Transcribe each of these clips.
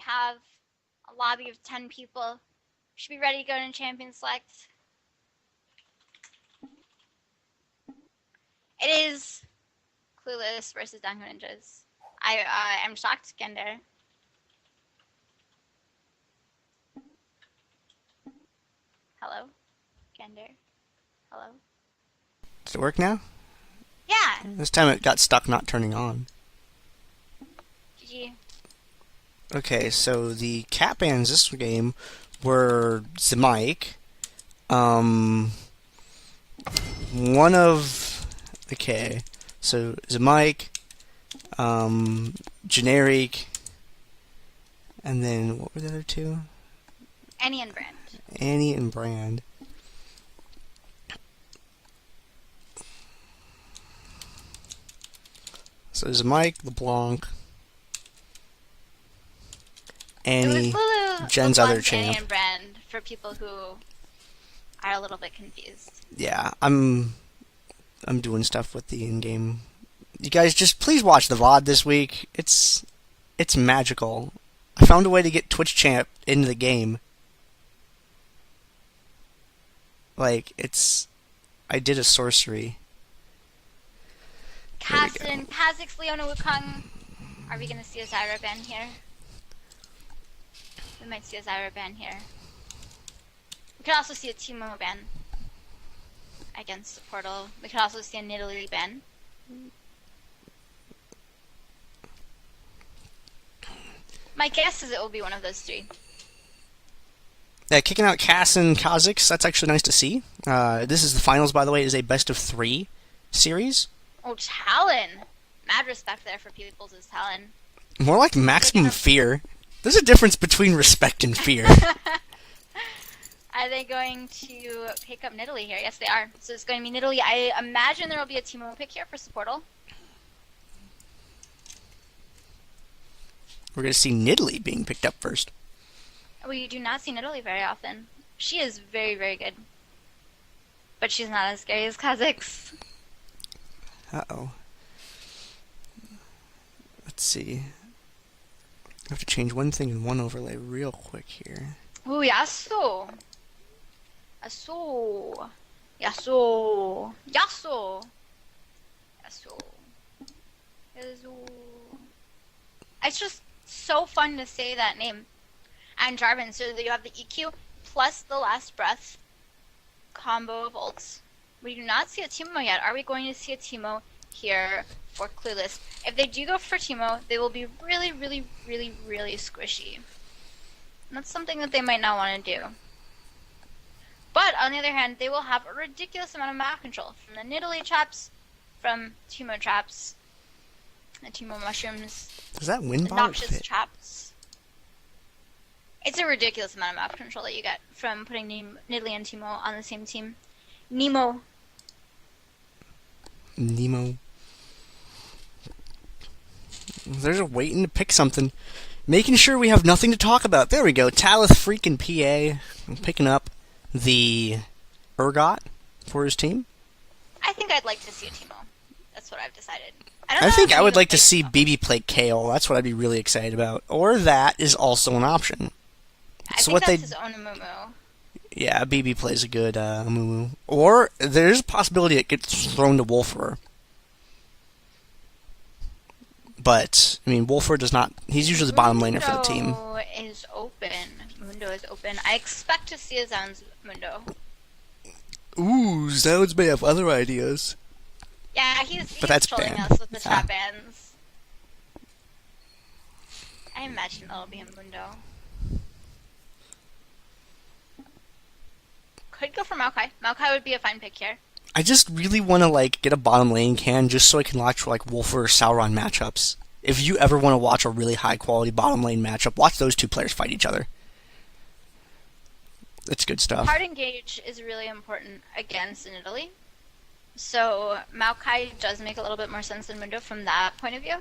have a lobby of 10 people. Should be ready to go to Champion Select. It is Clueless versus Dango Ninjas. I am shocked, Gandair. Hello? Gandair? Hello? Does it work now? Yeah! This time it got stuck not turning on. GG. Okay, so the cat bans this game were Zmike, one of... Okay, so Zmike, Generic, and then what were the other two? Annie and Brand. Annie and Brand. So there's Mike, LeBlanc, Annie, Jen's other champ. Annie and Brand for people who are a little bit confused. Yeah, I'm doing stuff with the in-game. You guys just please watch the VOD this week. It's magical. I found a way to get Twitch champ into the game. Like, I did a sorcery. Kassadin, Kha'Zix, Leona, wukong. Are we going to see a Zyra ban here? We might see a Zyra ban here. We could also see a Teemo ban against the portal. We could also see a Nidalee ban. My guess is it will be one of those three. Kicking out Cass and Kha'Zix, that's actually nice to see. This is the finals, by the way. It is a best-of-3 series. Oh, Talon! Mad respect there for people's Talon. More like maximum fear. There's a difference between respect and fear. Are they going to pick up Nidalee here? Yes, they are. So it's going to be Nidalee. I imagine there will be a Teemo pick here for Supportal. We're going to see Nidalee being picked up first. We do not see Nidalee very often. She is very, very good. But she's not as scary as Kha'Zix. Uh-oh. Let's see. I have to change one thing in one overlay real quick here. Ooh, Yasuo! Yasuo! Yasuo! Yasuo! Yasuo! Yasuo! It's just so fun to say that name. And Jarvan, so that you have the EQ plus the last breath combo of ults. We do not see a Teemo yet. Are we going to see a Teemo here for Clueless? If they do go for Teemo, they will be really, really, really, really squishy. And that's something that they might not want to do. But on the other hand, they will have a ridiculous amount of map control from the Nidalee traps, from Teemo traps, the Teemo mushrooms, Does that win the bot noxious fit? traps. It's a ridiculous amount of map control that you get from putting Nidalee and Teemo on the same team. Nemo. There's a waiting to pick something. Making sure we have nothing to talk about. There we go. Talith freaking PA picking up the Urgot for his team. I think I'd like to see a Teemo. That's what I've decided. I think I would like to see BB play Kale. That's what I'd be really excited about. Or that is also an option. I think that's his own Amumu. Yeah, BB plays a good Amumu. Or there's a possibility it gets thrown to Wolfer. But, I mean, Wolfer does not... He's usually the bottom laner for the team. Mundo is open. Mundo is open. I expect to see a Zounds Mundo. Ooh, Zounds may have other ideas. Yeah, he's that's trolling banned. us with the trap bans. I imagine that'll be a Mundo. Could go for Maokai. Maokai would be a fine pick here. I just really want to, like, get a bottom lane can just so I can watch, like, Wolfer or Sauron matchups. If you ever want to watch a really high-quality bottom lane matchup, watch those two players fight each other. It's good stuff. Hard engage is really important against Nidalee. So Maokai does make a little bit more sense than Mundo from that point of view.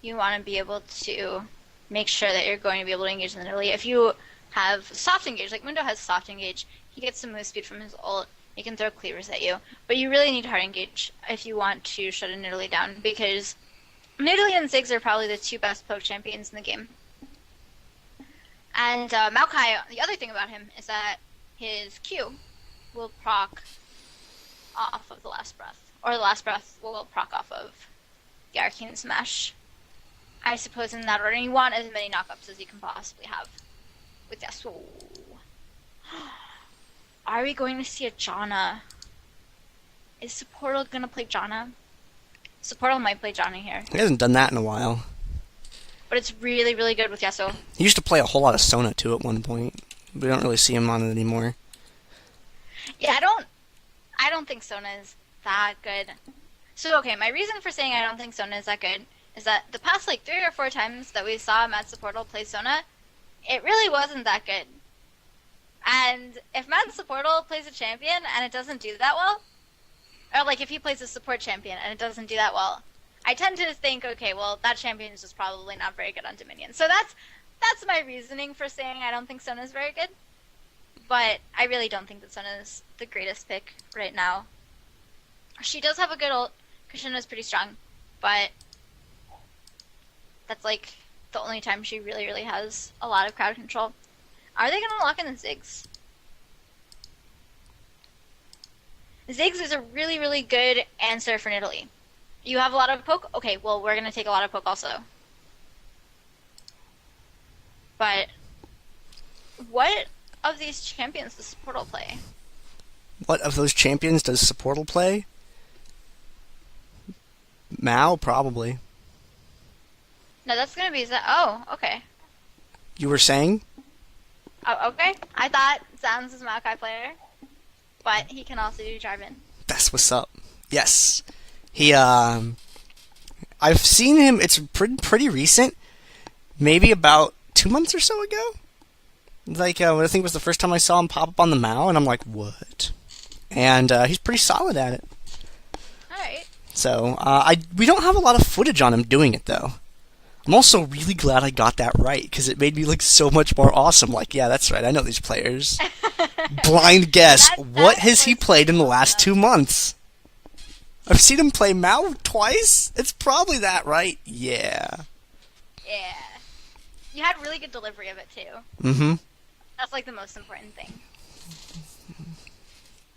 You want to be able to make sure that you're going to be able to engage Nidalee. If you have soft engage, like Mundo has soft engage, he gets some move speed from his ult. He can throw cleavers at you. But you really need hard engage if you want to shut a Nidalee down, because Nidalee and Ziggs are probably the two best poke champions in the game. And Maokai, the other thing about him is that his Q will proc off of the last breath. Or the last breath will proc off of the Arcane Smash. I suppose in that order. You want as many knockups as you can possibly have with Yasuo. Are we going to see a Janna? Is Supportal going to play Janna? Supportal might play Janna here. He hasn't done that in a while. But it's really, really good with Yasuo. He used to play a whole lot of Sona, too, at one point. We don't really see him on it anymore. Yeah, I don't think Sona is that good. So, okay, my reason for saying I don't think Sona is that good is that the past, 3 or 4 times that we saw Matt Supportal play Sona, it really wasn't that good. And if Matt Supportal plays a champion and it doesn't do that well, or, if he plays a support champion and it doesn't do that well, I tend to think, okay, well, that champion is just probably not very good on Dominion. So that's my reasoning for saying I don't think Sona is very good. But I really don't think that Sona is the greatest pick right now. She does have a good ult. Kushina is pretty strong, but that's the only time she really, really has a lot of crowd control. Are they going to lock in the Ziggs? Ziggs is a really, really good answer for Nidalee. You have a lot of poke? Okay, well, we're going to take a lot of poke also. But what of these champions does Supportal play? What of those champions does Supportal play? Mao, probably. No, that's going to be... Oh, okay. You were saying? Oh, okay. I thought Zans is a Maokai player, but he can also do Jarvan. That's what's up. Yes. He, I've seen him, it's pretty recent, maybe about 2 months or so ago. I think was the first time I saw him pop up on the Mao, and I'm like, what? And, he's pretty solid at it. Alright. So, we don't have a lot of footage on him doing it, though. I'm also really glad I got that right, because it made me look so much more awesome. Yeah, that's right, I know these players. Blind guess, what has he played in the last 2 months? I've seen him play Mao twice? It's probably that, right? Yeah. Yeah. You had really good delivery of it, too. Mm-hmm. That's, the most important thing.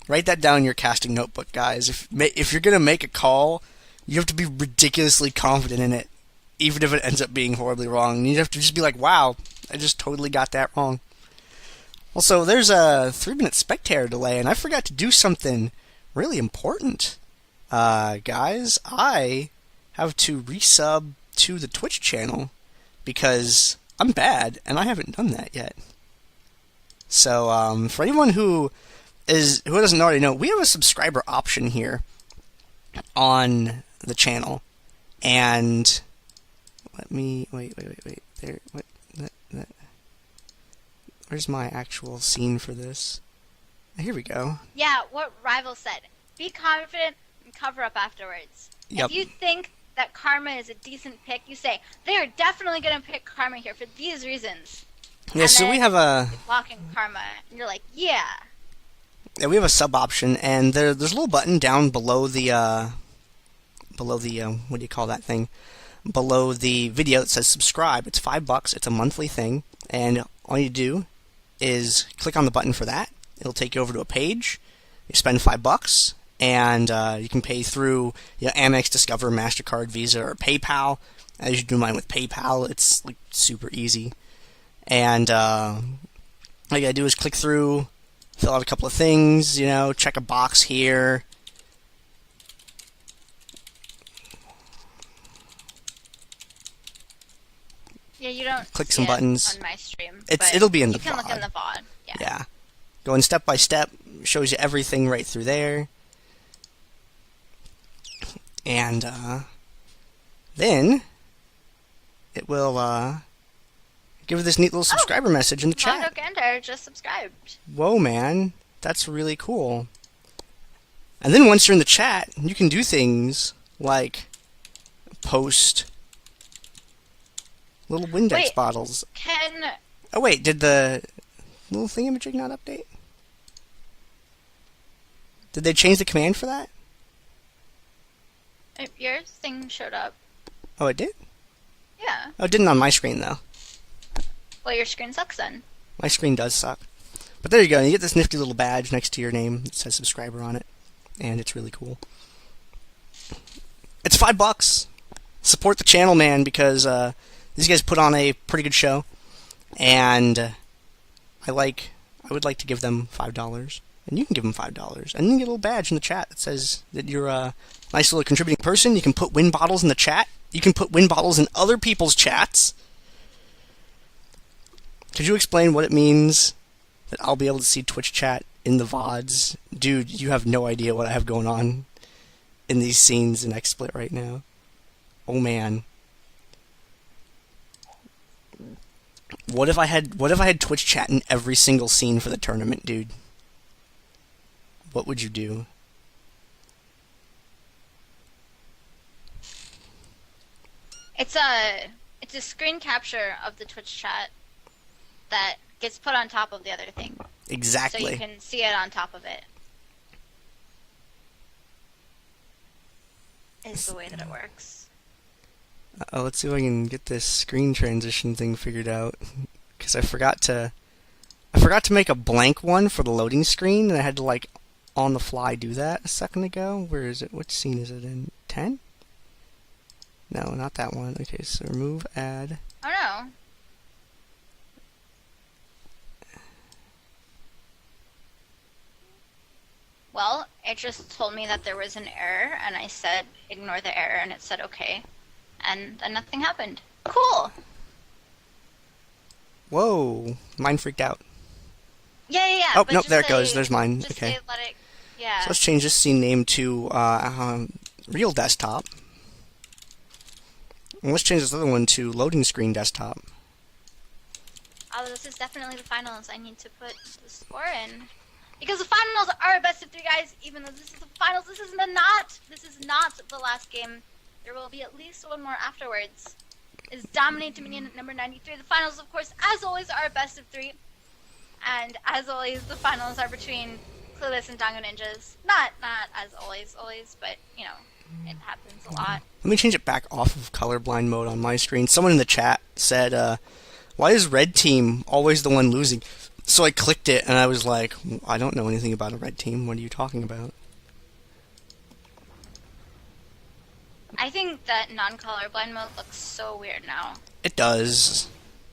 Write that down in your casting notebook, guys. If you're going to make a call, you have to be ridiculously confident in it, even if it ends up being horribly wrong. You have to just be like, wow, I just totally got that wrong. Also, there's a 3-minute spectator delay, and I forgot to do something really important. Guys, I have to resub to the Twitch channel because I'm bad, and I haven't done that yet. So, for anyone who doesn't already know, we have a subscriber option here on the channel, and let me wait. There, what? That. Where's my actual scene for this? Here we go. Yeah, what Rival said. Be confident and cover up afterwards. Yep. If you think that Karma is a decent pick, you say, they are definitely going to pick Karma here for these reasons. Yeah, so we have a... Blocking Karma, and you're like, yeah. Yeah, we have a sub option, and there's a little button down below the, what do you call that thing? Below the video that says subscribe. It's $5, it's a monthly thing, and all you do is click on the button for that. It'll take you over to a page. You spend $5, and you can pay through Amex, Discover, MasterCard, Visa, or PayPal. I usually do mine with PayPal. It's super easy. And all you gotta do is click through, fill out a couple of things, check a box here. Yeah, you don't click see some it buttons. On my stream. It'll be in the VOD. You can look in the VOD. Yeah. Going step by step, shows you everything right through there. And then it will give her this neat little subscriber message in the chat. Gandair just subscribed. Whoa, man. That's really cool. And then once you're in the chat, you can do things like post little Windex bottles. Oh, wait, did the little thingamajig not update? Did they change the command for that? Your thing showed up. Oh, it did? Yeah. Oh, it didn't on my screen, though. Well, your screen sucks then. My screen does suck. But there you go. You get this nifty little badge next to your name that says subscriber on it. And it's really cool. It's $5. Support the channel, man, because these guys put on a pretty good show. And I would like to give them $5. And you can give them $5. And you can get a little badge in the chat that says that you're a nice little contributing person. You can put win bottles in the chat. You can put win bottles in other people's chats. Could you explain what it means that I'll be able to see Twitch chat in the VODs? Dude, you have no idea what I have going on in these scenes in XSplit right now. Oh man. What if I had Twitch chat in every single scene for the tournament, dude? What would you do? It's a screen capture of the Twitch chat that gets put on top of the other thing. Exactly. So you can see it on top of it. Is the way that it works. Let's see if I can get this screen transition thing figured out. Because I forgot to make a blank one for the loading screen, and I had to, like, on the fly do that a second ago. Where is it? Which scene is it in? 10? No, not that one. Okay, so remove, add. Oh no. Well, it just told me that there was an error, and I said ignore the error, and it said okay. And then nothing happened. Cool! Whoa, mine freaked out. Yeah. Oh, but nope, there it say- goes. There's mine. Just Okay. say let it, yeah. So let's change this scene name to real desktop. And let's change this other one to loading screen desktop. Oh, this is definitely the finals. I need to put the score in. Because the finals are a best of 3, guys. Even though this is the finals, this is not the last game. There will be at least one more afterwards. It's DominateDominion number 93. The finals, of course, as always, are a best of 3. And as always, the finals are between Clueless and Dango Ninjas. Not as always, but, you know, it happens a lot. Let me change it back off of colorblind mode on my screen. Someone in the chat said, why is red team always the one losing? So I clicked it, and I was like, I don't know anything about a red team. What are you talking about? I think that non-colorblind mode looks so weird now. It does.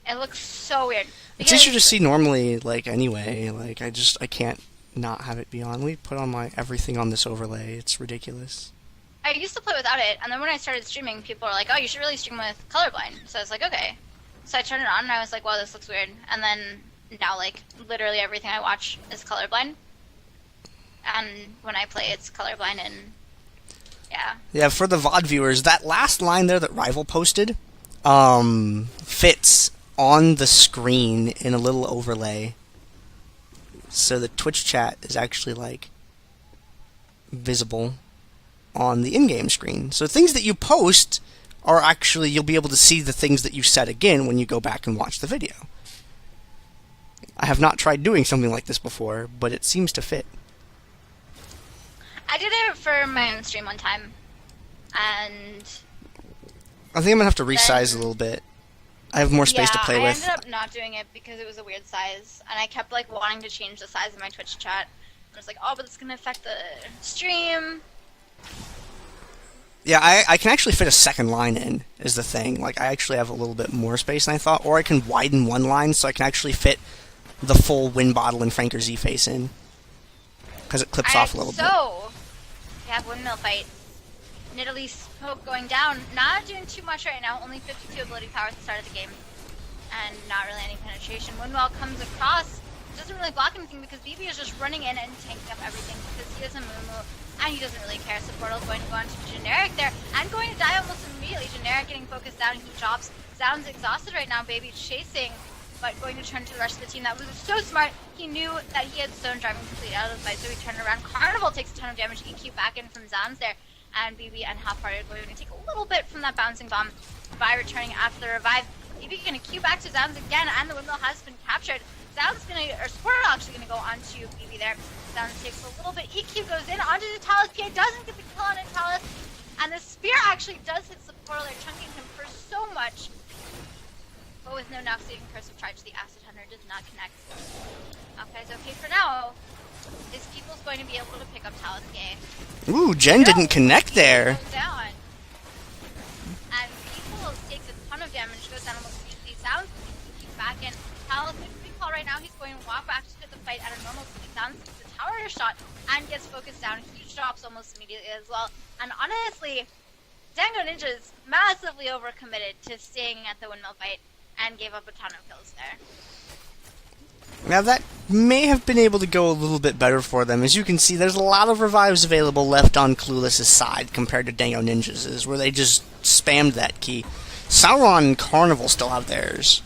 It looks so weird. It's easier to see normally, like, anyway. Like, I can't not have it be on. Let me put on my everything on this overlay. It's ridiculous. I used to play without it, and then when I started streaming, people were like, oh, you should really stream with colorblind. So I was like, okay. So I turned it on, and I was like, wow, this looks weird. And then now, like, literally everything I watch is colorblind. And when I play, it's colorblind, and yeah. Yeah, for the VOD viewers, that last line there that Rival posted fits on the screen in a little overlay. So the Twitch chat is actually, like, visible on the in-game screen. So things that you post are actually, you'll be able to see the things that you said again when you go back and watch the video. I have not tried doing something like this before, but it seems to fit. I did it for my own stream one time, and I think I'm gonna have to resize a little bit. I have more space to play with. I ended up not doing it because it was a weird size, and I kept like wanting to change the size of my Twitch chat. I was like, oh, but it's gonna affect the stream. Yeah, I can actually fit a second line in, is the thing. Like, I actually have a little bit more space than I thought, or I can widen one line so I can actually fit the full Wind Bottle and Franker Z face in. Because it clips off a little bit. So, we have Windmill fight. Nidalee smoke going down. Not doing too much right now, only 52 ability power at the start of the game. And not really any penetration. Windmill comes across, doesn't really block anything because BB is just running in and tanking up everything because he has a Mumu and he doesn't really care. So Portal's going to go on to Generic there and going to die almost immediately. Generic getting focused down, he drops. Zoun's exhausted right now, Baby chasing, but going to turn to the rest of the team. That was so smart. He knew that he had Stone driving completely out of the fight, so he turned around. Carnival takes a ton of damage. EQ back in from Zoun's there. And BB and Half-Hearted are going to take a little bit from that bouncing bomb. Vi returning after the revive. BB going to queue back to Zoun's again, and the windmill has been captured. Zoun's going to, or Squirtle actually going to go onto BB there. Zoun's takes a little bit. EQ goes in onto the Talus. PA doesn't get the kill on Talus. And the spear actually does hit the portal. They're chunking him for so much. but with no Noxian Curse of Charge, the Acid Hunter does not connect. Okay, so okay for now. This people's going to be able to pick up Talon's game. Ooh, Jen didn't connect there. Down. And people takes a ton of damage, goes down almost immediately. Sounds keep back in. Talon's recall right now, he's going to walk back to the fight at a normal speed. Sounds the tower shot and gets focused down. Huge drops almost immediately as well. And honestly, Dango Ninja's massively overcommitted to staying at the windmill fight and gave up a ton of kills there. Now that may have been able to go a little bit better for them. As you can see, there's a lot of revives available left on Clueless' side compared to Dango Ninja's, where they just spammed that key. Sauron and Carnival still have theirs.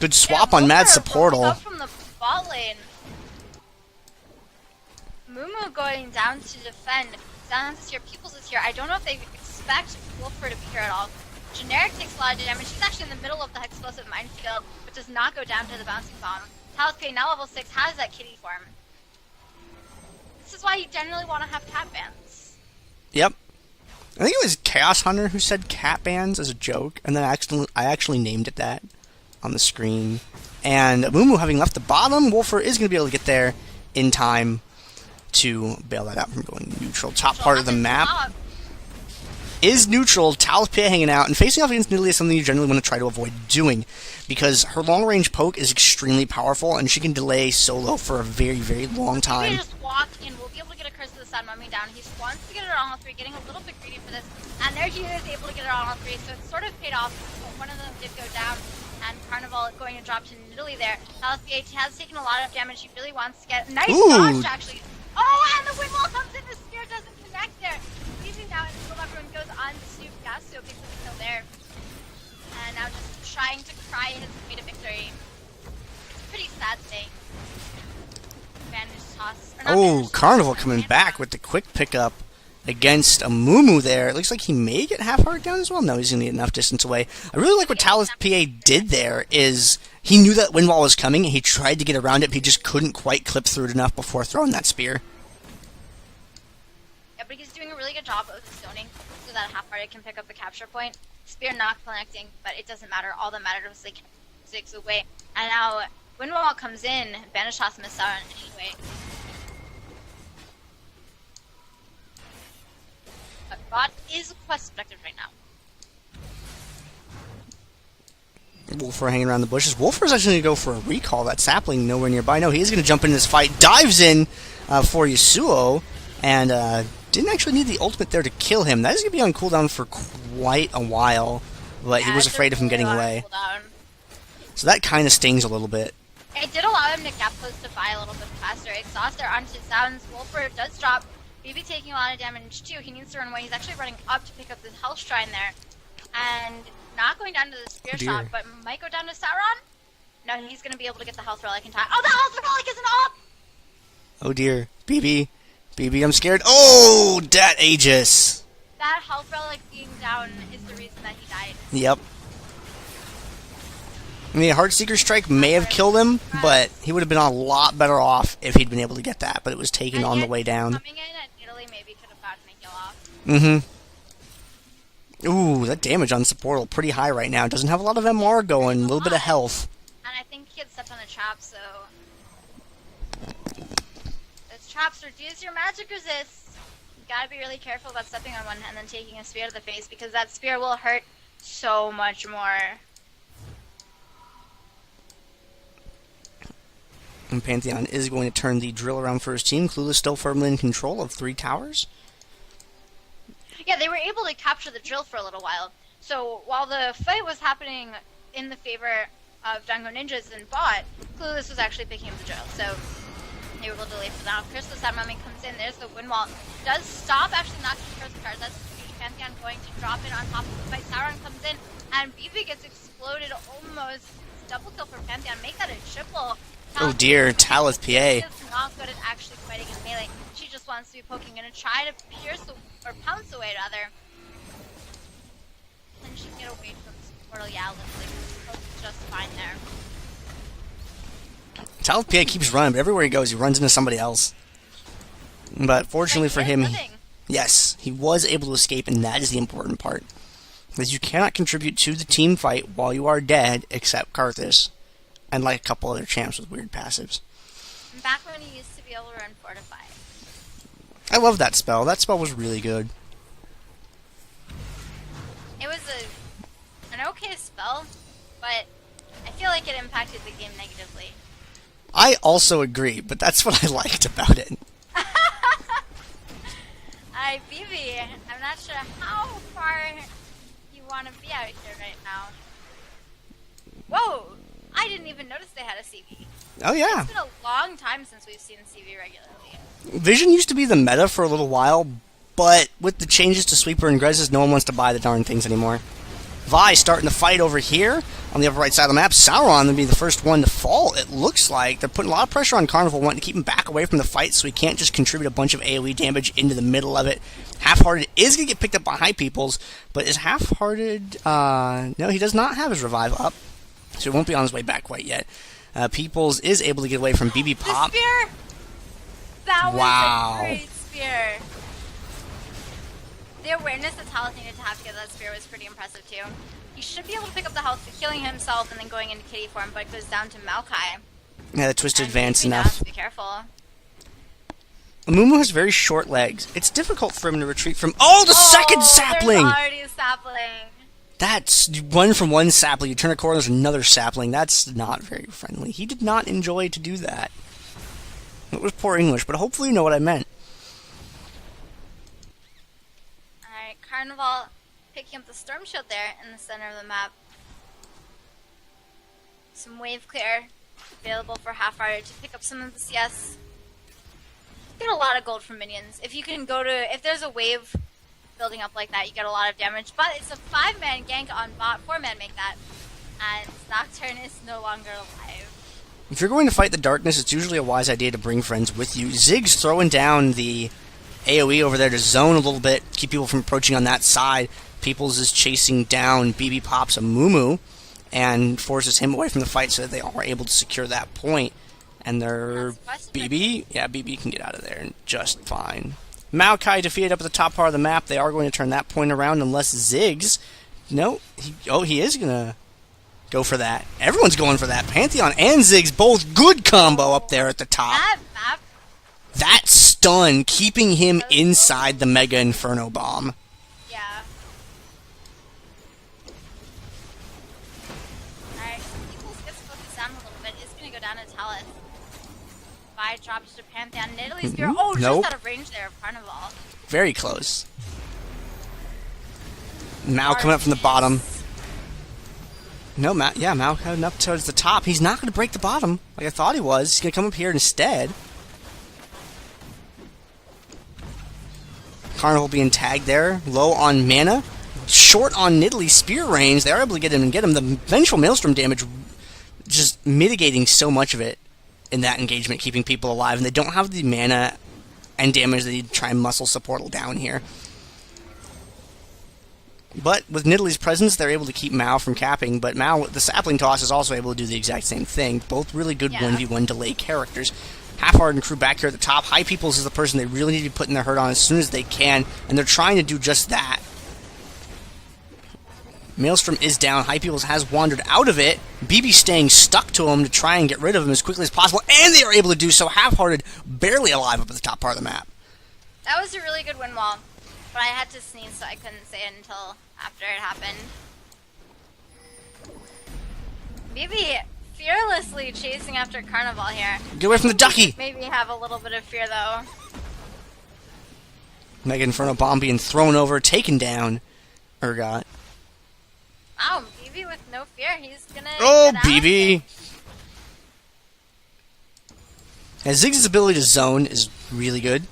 Good swap on Mad Supportal. Up from the bot lane. Mumu going down to defend. Silence is here, Peoples is here. I don't know if they expect Wolfer to be here at all. Generic takes a lot of damage. She's actually in the middle of the explosive minefield, but does not go down to the bouncing bomb. Talon, now level 6, has that kitty form. This is why you generally want to have cat bands. Yep. I think it was Chaos Hunter who said cat bands as a joke, and then I actually named it that on the screen. And Amumu having left the bottom, Wolfer is going to be able to get there in time to bail that out from going neutral. Top part of the map is neutral. Tal's PA hanging out, and facing off against Nidalee is something you generally want to try to avoid doing, because her long-range poke is extremely powerful, and she can delay solo for a very, very long time. Maybe just walk in. We'll be able to get a Curse to the Sun Mummy down. He wants to get it on all 3, getting a little bit greedy for this, and there he is able to get it on all 3, so it sort of paid off. One of them did go down, and Carnival going to drop to Nidalee there. Tal's PA has taken a lot of damage. He really wants to get nice dodge, actually. Oh, and the windmill comes in. The spear doesn't connect there. Leaving now, and still everyone goes on to Yasuo, picks up the kill there. And now just trying to cry his way to victory. Pretty sad thing. Bandage toss. Oh, Carnival coming back with the quick pickup against Amumu there. It looks like he may get half heart down as well. No, he's going to get enough distance away. I really like what Talon's PA did there is he knew that wind wall was coming and he tried to get around it, but he just couldn't quite clip through it enough before throwing that spear. Yeah, but he's doing a really good job of zoning so that half-hearted can pick up the capture point. Spear not connecting, but it doesn't matter. All that mattered was they kept Ziggs away. And now Windwall comes in, Bandage Toss missed out anyway. But Bot is quest objective right now. Wolfer hanging around the bushes. Wolfer's actually going to go for a recall. That sapling nowhere nearby. No, he is going to jump in this fight. Dives in for Yasuo. And didn't actually need the ultimate there to kill him. That is going to be on cooldown for quite a while. But he was afraid of him getting away. So that kind of stings a little bit. It did allow him to gap close to Vi a little bit faster. Exhaust there onto Sounds. Wolfer does drop. BB taking a lot of damage too. He needs to run away. He's actually running up to pick up the health shrine there. And not going down to the spear shot, but might go down to Sauron? No, he's going to be able to get the health relic in time. Oh, the health relic isn't up! Oh dear. BB. BB, I'm scared. Oh, that Aegis. That health relic being down is the reason that he died. Yep. I mean, Heartseeker Strike may have killed him, but he would have been a lot better off if he'd been able to get that, but it was taken on the way down. Coming in at Nidalee maybe could have gotten a kill off. Mm-hmm. Ooh, that damage on Supportal pretty high right now. Doesn't have a lot of MR going, a little bit of health. And I think he had stepped on a trap, so... Those traps reduce your magic resist. You gotta be really careful about stepping on one and then taking a spear to the face, because that spear will hurt so much more. And Pantheon is going to turn the drill around for his team. Clueless still firmly in control of 3 towers. Yeah, they were able to capture the drill for a little while. So while the fight was happening in the favor of Dango Ninjas and bot, Clueless was actually picking up the drill. So they were able to delay for now. Crystal Sad Mummy comes in. There's the wind wall. Does stop actually knocking Crystal cards. That's huge. Pantheon going to drop in on top of the fight. Sauron comes in and BB gets exploded almost. Double kill for Pantheon. Make that a triple. Oh dear, Talith PA. She is not good at actually fighting in melee. She just wants to be poking and try to pierce or pounce away rather. And she can get away from this portal. Yeah, looks like it's just fine there. Talith PA keeps running, but everywhere he goes, he runs into somebody else. But fortunately for him, yes, he was able to escape, and that is the important part. is you cannot contribute to the team fight while you are dead, except Kha'Zix, and like a couple other champs with weird passives. Back when you used to be able to run Fortify. I love that spell. That spell was really good. It was an okay spell, but I feel like it impacted the game negatively. I also agree, but that's what I liked about it. BB, I'm not sure how far you want to be out here right now. Whoa! I didn't even notice they had a CV. Oh yeah. It's been a long time since we've seen CV regularly. Vision used to be the meta for a little while, but with the changes to Sweeper and Grez's, no one wants to buy the darn things anymore. Vi starting the fight over here on the upper right side of the map. Sauron will be the first one to fall, it looks like. They're putting a lot of pressure on Carnival, wanting to keep him back away from the fight so he can't just contribute a bunch of AoE damage into the middle of it. Half-Hearted is going to get picked up by High Peoples, but is Half-Hearted... no, he does not have his revive up, so he won't be on his way back quite yet. Peoples is able to get away from BB Pop. The spear! That Wow. was a great spear. The awareness that Talon needed to have to get that spear was pretty impressive too. He should be able to pick up the health, healing himself, and then going into kitty form, but it goes down to Maokai. Yeah, the twisted advance Maybe now enough. has to be careful. Amumu has very short legs. It's difficult for him to retreat from... Oh, the second sapling! There's already a sapling. That's... You run from one sapling, you turn a corner, there's another sapling. That's not very friendly. He did not enjoy to do that. It was poor English, but hopefully you know what I meant. Alright, Carnival picking up the Storm Shield there in the center of the map. Some wave clear available for Half-Hearted to pick up some of the CS. Get a lot of gold from minions. If you can go to... If there's a wave building up like that, you get a lot of damage. But it's a 5-man gank on bot. 4-man make that. And Nocturne is no longer alive. If you're going to fight the darkness, it's usually a wise idea to bring friends with you. Ziggs throwing down the AoE over there to zone a little bit, keep people from approaching on that side. Peoples is chasing down BB Pop's Amumu and forces him away from the fight so that they are able to secure that point. And they're... BB? Yeah, BB can get out of there just fine. Maokai defeated up at the top part of the map. They are going to turn that point around unless Ziggs... No, he is going to go for that. Everyone's going for that. Pantheon and Ziggs, both good combo up there at the top. That stun, keeping him inside the Mega Inferno Bomb. Yeah. Alright, Peoples gets focused down a little bit. It's going to go down to Talon. Vi drops to Pantheon. Nidalee's spear. Oh, Nope. just out of range there of Carnival. Very close. Mao coming up from the bottom. No, Mao coming up towards the top. He's not going to break the bottom like I thought he was. He's going to come up here instead. Carnival being tagged there. Low on mana. Short on Nidalee's spear range. They are able to get him and get him. The vengeful Maelstrom damage just mitigating so much of it in that engagement, keeping people alive. And they don't have the mana and damage they need to try and muscle support down here. But with Nidalee's presence, they're able to keep Mao from capping. But Mao, the sapling toss, is also able to do the exact same thing. Both really good 1v1 delay characters. Half-Hearted crew back here at the top. High Peoples is the person they really need to be putting their hurt on as soon as they can. And they're trying to do just that. Maelstrom is down. High Peoples has wandered out of it. BB staying stuck to him to try and get rid of him as quickly as possible. And they are able to do so. Half-Hearted barely alive up at the top part of the map. That was a really good win wall. But I had to sneeze, so I couldn't say it until after it happened. BB fearlessly chasing after Carnival here. Get away from the ducky! Maybe have a little bit of fear, though. Mega Inferno Bomb being thrown over, taken down. Urgot. Wow, BB with no fear. He's gonna. Oh, get out of BB! it. Yeah, Ziggs' ability to zone is really good.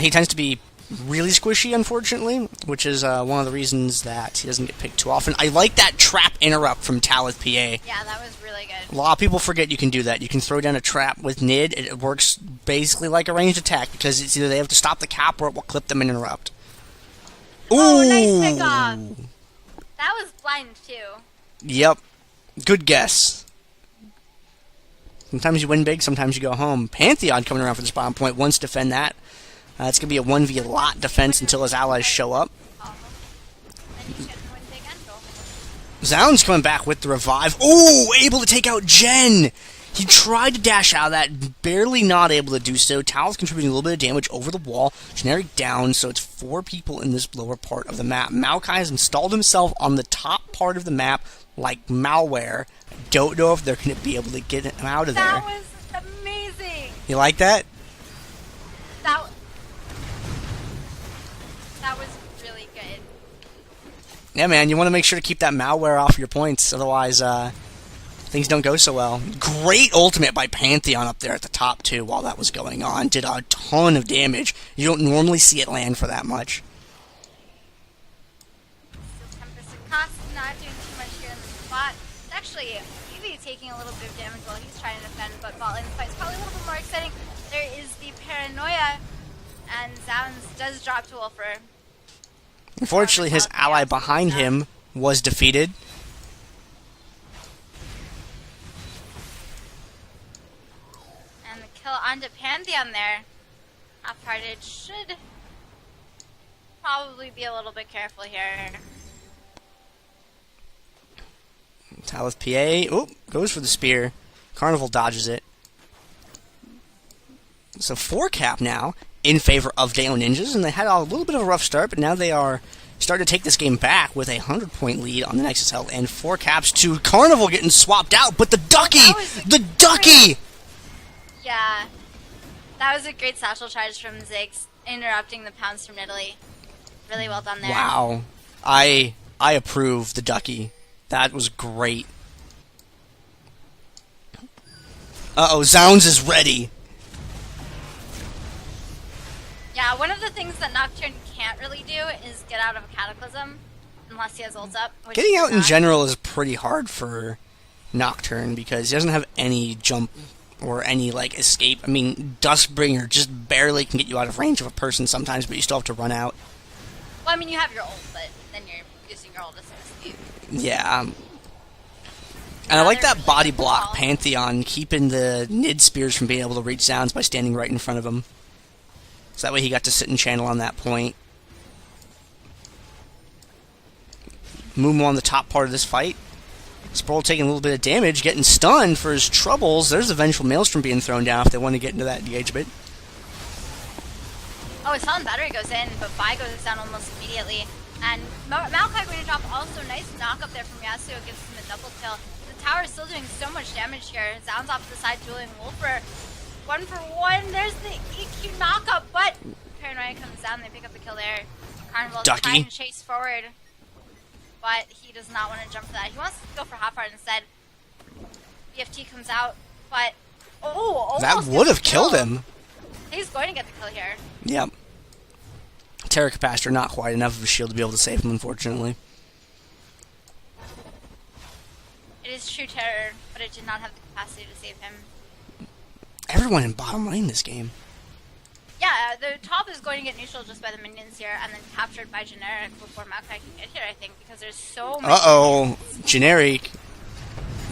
He tends to be really squishy, unfortunately, which is one of the reasons that he doesn't get picked too often. I like that trap interrupt from Talon PA. Yeah, that was really good. A lot of people forget you can do that. You can throw down a trap with Nid. It works basically like a ranged attack because it's either they have to stop the cap or it will clip them and interrupt. Oh, Ooh! nice pick off. That was blind too. Yep. Good guess. Sometimes you win big, sometimes you go home. Pantheon coming around for this bottom point wants to defend that. It's going to be a 1v lot defense until his allies show up. Then he's getting one big Zoun's coming back with the revive. Ooh, able to take out Jen! He tried to dash out of that, barely not able to do so. Talon's contributing a little bit of damage over the wall. Generic down, so it's 4 people in this lower part of the map. Maokai has installed himself on the top part of the map like malware. Don't know if they're going to be able to get him out of there. That was amazing! You like that? That was really good. Yeah, man, you want to make sure to keep that malware off your points, otherwise, things don't go so well. Great ultimate by Pantheon up there at the top, too, while that was going on. Did a ton of damage. You don't normally see it land for that much. Still 10% cost, not doing too much here in the spot. It's actually maybe taking a little bit of damage while he's trying to defend, but bot lane fight's probably a little bit more exciting. There is the paranoia, and Zounds does drop to Wolfer. Unfortunately, his ally behind him was defeated. And the kill onto Pantheon there. Half-hearted should probably be a little bit careful here. Talith PA, oh, goes for the spear. Carnival dodges it. So 4 cap now in favor of Dango Ninjas, and they had a little bit of a rough start, but now they are starting to take this game back with a 100-point lead on the Nexus Health, and 4 caps to Carnival getting swapped out, but the Ducky! The Ducky! Yeah. That was a great satchel charge from Ziggs, interrupting the pounce from Nidalee. Really well done there. Wow. I approve the Ducky. That was great. Uh-oh, Zounds is ready. Yeah, one of the things that Nocturne can't really do is get out of a Cataclysm, unless he has ult up. Getting out in general is pretty hard for Nocturne, because he doesn't have any jump or any, like, escape. I mean, Duskbringer just barely can get you out of range of a person sometimes, but you still have to run out. Well, I mean, you have your ult, but then you're using your ult as an escape. Yeah. And I like that body block Pantheon, keeping the Nid Spears from being able to reach Zounds by standing right in front of him. So that way he got to sit and channel on that point. Mumu on the top part of this fight. Sproul taking a little bit of damage, getting stunned for his troubles. There's a Vengeful Maelstrom being thrown down if they want to get into that engagement. Oh, his Talon battery goes in, but Vi goes down almost immediately. And Maokai going to drop also. Nice knock up there from Yasuo, gives him a double kill. The tower is still doing so much damage here. Zounds off to the side, dueling Wolfer. 1 for 1. There's the EQ knockup, but Paranoia comes down. They pick up the kill there. Carnival trying to chase forward, but he does not want to jump for that. He wants to go for half heart instead. BFT comes out, but that would have killed him. He's going to get the kill here. Yep. Terra Capacitor, not quite enough of a shield to be able to save him, unfortunately. It is true terror, but it did not have the capacity to save him. Everyone in bottom lane this game. Yeah, the top is going to get neutral just by the minions here, and then captured by Generic before Maokai can get here, I think, because there's so many. Uh-oh. Generic.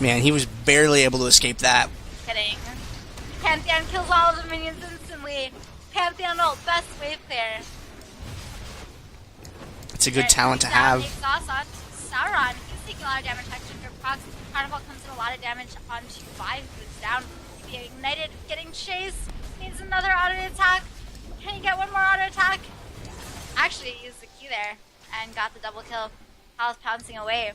Man, he was barely able to escape that. Kidding. Pantheon kills all of the minions instantly. Pantheon ult, best wave clear. It's a good talent to have. Exhaust on Sauron. He's taking a lot of damage. Hector procs. Carnival comes in a lot of damage onto Vi, who's down. Being ignited, getting chased. Needs another auto attack. Can he get one more auto attack? Actually, he used the Q there and got the double kill. Hal's pouncing away.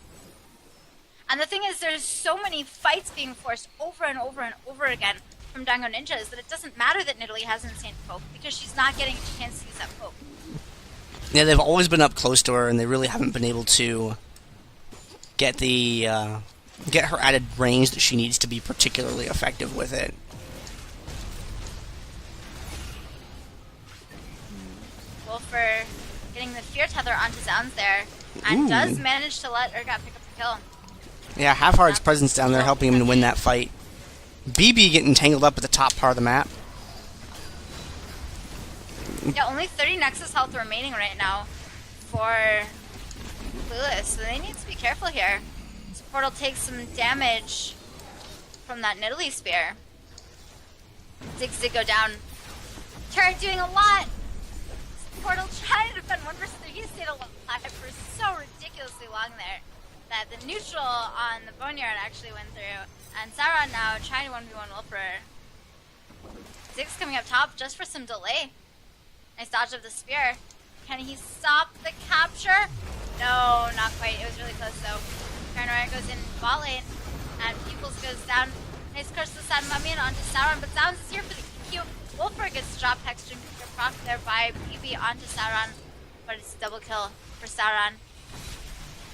And the thing is, there's so many fights being forced over and over and over again from Dango Ninjas that it doesn't matter that Nidalee has insane poke, because she's not getting a chance to use that poke. Yeah, they've always been up close to her, and they really haven't been able to get the get her at a range that she needs to be particularly effective with it. Wolfer getting the Fear Tether onto Zounds there, and does manage to let Urgot pick up the kill. Yeah, Half-Heart's presence down there helping him to win that fight. BB getting tangled up at the top part of the map. Yeah, only 30 Nexus health remaining right now for Clueless, so they need to be careful here. This Portal takes some damage from that Nidalee spear. Ziggs did go down. Turret doing a lot. Portal trying to defend 1 versus 3. He stayed alive for so ridiculously long there. that the neutral on the Boneyard actually went through. And Sauron now trying to 1v1 Wolfer. Ziggs coming up top just for some delay. Nice dodge of the spear. Can he stop the capture? No, not quite. It was really close though. Paranoia goes in bot lane. And Pupils goes down. Nice curse to Sad Mummy and onto Sauron. But Sounds is here for the Q. Wolfer gets dropped hexstream proc there by PB onto Sauron. But it's double kill for Sauron.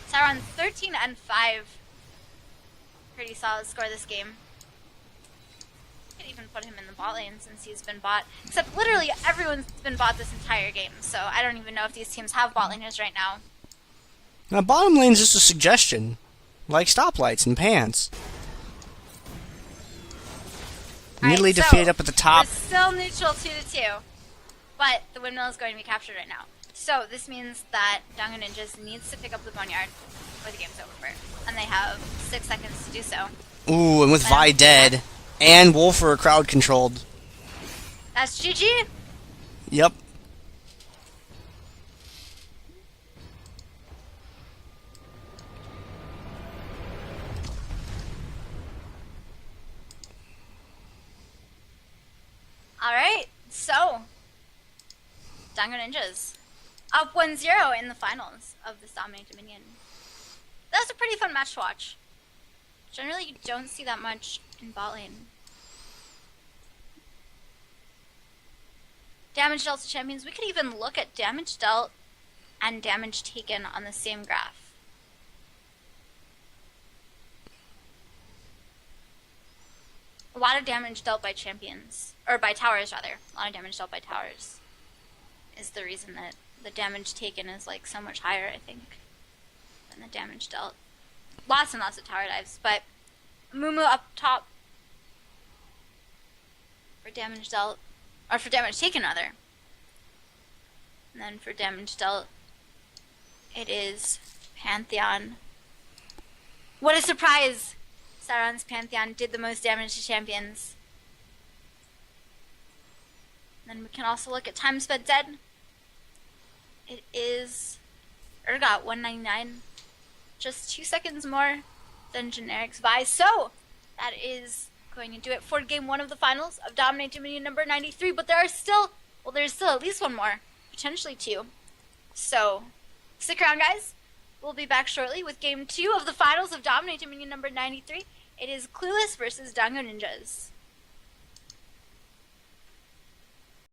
Sauron 13 and 5. Pretty solid score this game. Could even put him in the bot lane since he's been bot. Except literally everyone's been bot this entire game. So I don't even know if these teams have bot laners right now. Now, bottom lane's just a suggestion. Like stoplights and pans. Nidalee defeated up at the top. We're still neutral 2-2. But the windmill is going to be captured right now. So this means that Dango Ninjas needs to pick up the Boneyard or the game's over. And they have 6 seconds to do so. Ooh, and with Vi dead, and Wolfer crowd controlled. That's GG? Yep. Alright, so Dango Ninjas up 1-0 in the finals of this DominateDominion. That's a pretty fun match to watch. Generally, you don't see that much in bot lane. Damage dealt to champions. We could even look at damage dealt and damage taken on the same graph. A lot of damage dealt by champions, or by towers rather. A lot of damage dealt by towers is the reason that the damage taken is like so much higher, I think, than the damage dealt. Lots and lots of tower dives, but Amumu up top for damage dealt, or for damage taken rather. And then for damage dealt, it is Pantheon. What a surprise! Sauron's Pantheon did the most damage to champions. And then we can also look at time spent dead. It is Urgot 199. Just 2 seconds more than Generic's Vi. So that is going to do it for game 1 of the finals of DominateDominion number 93. But there are still, well, there's still at least one more, potentially 2. So stick around, guys. We'll be back shortly with game 2 of the finals of DominateDominion number 93. It is Clueless versus Dango Ninjas.